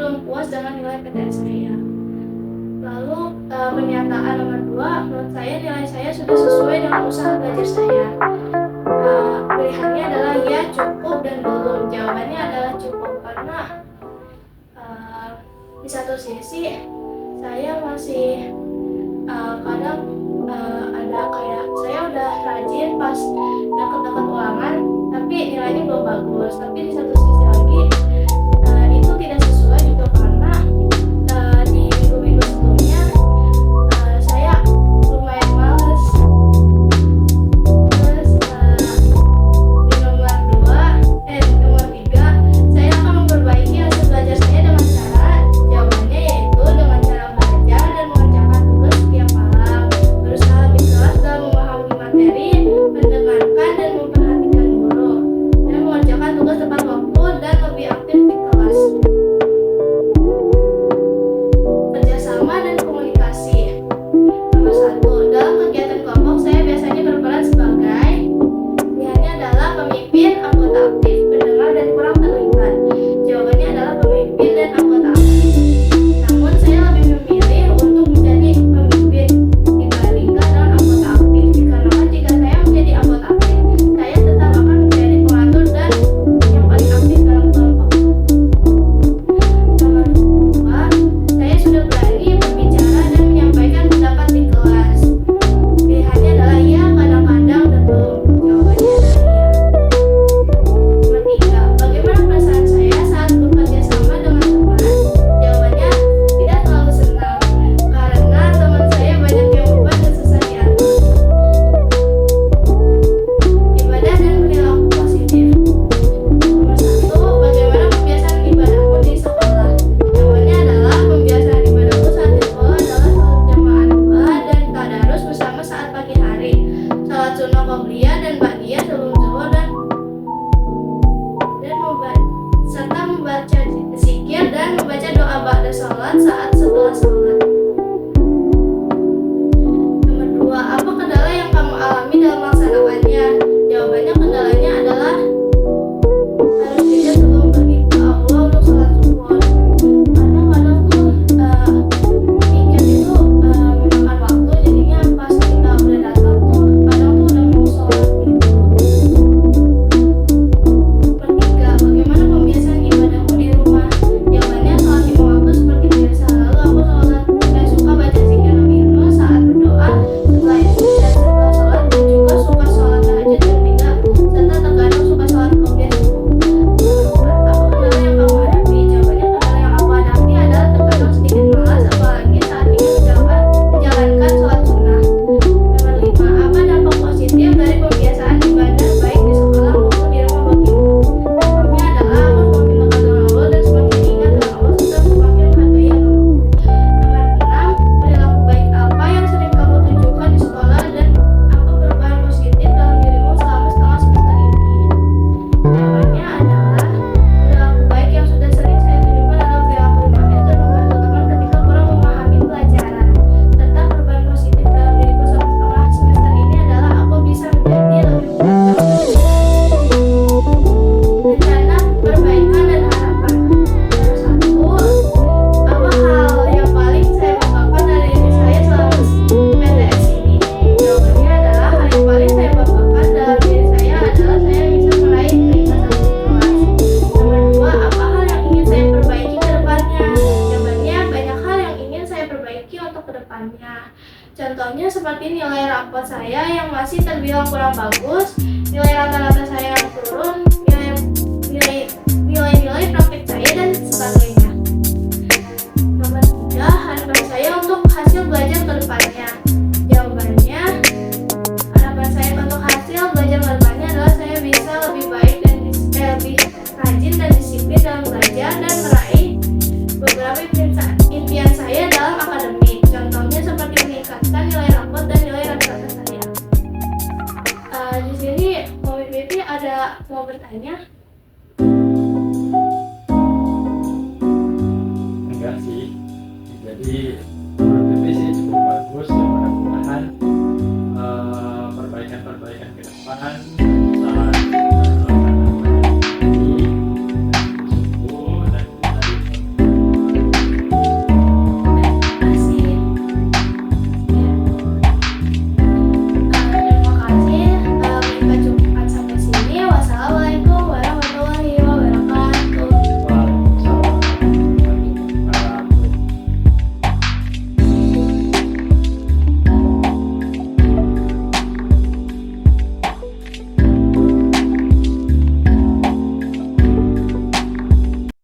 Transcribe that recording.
belum puas dengan nilai PTN saya. Lalu pernyataan nomor 2, menurut saya nilai saya sudah sesuai dengan usaha belajar saya. Pilihannya adalah ya, cukup, dan belum. Jawabannya adalah cukup, karena di satu sisi saya masih kadang ada kayak saya udah rajin pas deket-deket ulangan, tapi nilainya belum bagus. Tapi di satu sisi lagi itu tidak sesuai juga, karena di minggu-minggu sebelumnya saya lumayan males. Terus di nomor 3, saya akan memperbaiki hasil belajar saya dengan cara, jawabannya yaitu dengan cara belajar dan mengerjakan tugas setiap malam, berusaha lebih keras dalam memahami materi, mendengarkan dan memperhatikan guru, dan mengerjakan tugas tepat waktu dan lebih aktif di kelas. Kerjasama dan komunikasi. Nomor 1, dalam kegiatan kelompok saya biasanya berperan sebagai, pilihannya adalah pemimpin, anggota aktif, pendengar, dan kurang terlibat. Jawabannya adalah pemimpin dan anggota aktif. Namun saya lebih memilih untuk menjadi pemimpin dibandingkan dengan anggota aktif, dikarenakan jika saya menjadi anggota aktif, saya tetap akan menjadi pengatur dan yang paling aktif dalam kelompok. Nomor 2, saya sudah berani berbicara dan menyampaikan pendapat di kelas. Pilihannya adalah ya, kadang-kadang, dan belum. Jawabannya adalah ya. Nomor 3, bagaimana perasaan saya saat bekerja sama dengan teman? Jawabannya tidak terlalu senang, karena teman saya banyak yang beban dan susah diatur. Ibadah dan perilaku positif. Nomor 1, bagaimana kebiasaan ibadahmu di sekolah? Jawabannya adalah pembiasaan ibadahku saat di sekolah adalah sholat jamaah 2 dan tadarus bersama saat pagi hari, sholat sunnah qobliyah dan ba'diyah sebelum zuhur, serta membaca zikir dan membaca doa ba'da sholat saat setelah sholat. Nomor 2, apa kendala yang kamu alami dalam melaksanakannya? Jawabannya, kendalanya adalah harus jeda sebelum pergi ke Allah untuk sholat zuhur. Kadang-kadang tuh mikir itu memakan waktu, jadinya pas kita udah datang tuh kadang tuh udah mau sholat gitu. Nomor 3, bagaimana pembiasaan ibadahmu di rumah? Jawabannya, sholat 5 waktu seperti biasa. Lalu aku suka baca zikir Nabi Yunus saat berdoa setelah itu dan setelah sholat, dan juga suka sholat tahajud jam 3, serta terkadang suka sholat qobliyah subuh. Nomor 4, apa kendala yang kamu hadapi? Jawabannya, kendala yang aku hadapi adalah terkadang sedikit malas, apalagi saat ingin menjalankan sholat sunnah. Nomor 5, apa dampak positif dari pembiasaan ibadah baik di sekolah maupun di rumah bagimu? Dampaknya adalah aku semakin dekat dengan Allah dan semakin ingat dengan Allah, serta semakin menghargai agamaku. Nomor 6, perilaku baik apa yang sering kamu tunjukkan di sekolah dan apa perubahan positif dalam dirimu selama setengah semester ini? Jawabannya adalah perilaku baik yang sudah sering saya tunjukkan adalah perilaku 5S dan membantu teman ketika kurang memahami pelajaran. Serta perubahan positif dalam diriku selama setengah semester ini adalah aku bisa menjadi lebih mudah dalam rencana perbaikan dan harapan. Nomor 1, apa hal yang paling saya banggakan dari diri saya selama PTS ini? Jawabannya adalah hal yang paling saya banggakan dalam diri saya adalah saya bisa meraih peringkat 1 di kelas. Nomor 2, apa hal yang ingin saya perbaiki ke depannya? Jawabannya, banyak hal yang ingin saya perbaiki untuk ke depannya. Contohnya seperti nilai rapot saya yang masih terbilang kurang bagus, nilai rata-rata saya yang turun, nilai praktik saya, dan sebagainya. Nomor 3, harapan saya untuk hasil belajar ke depannya. Jawabannya, harapan saya untuk hasil belajar ke depannya adalah saya bisa lebih baik dan lebih rajin dan disiplin dalam belajar dan meraih beberapa impian saya dalam akademik. Contohnya seperti meningkatkan nilai rapot dan nilai rata-rata saya. Di sini Mami Pipi ada mau bertanya? Enggak sih, jadi menurut Pipi sih cukup bagus ya.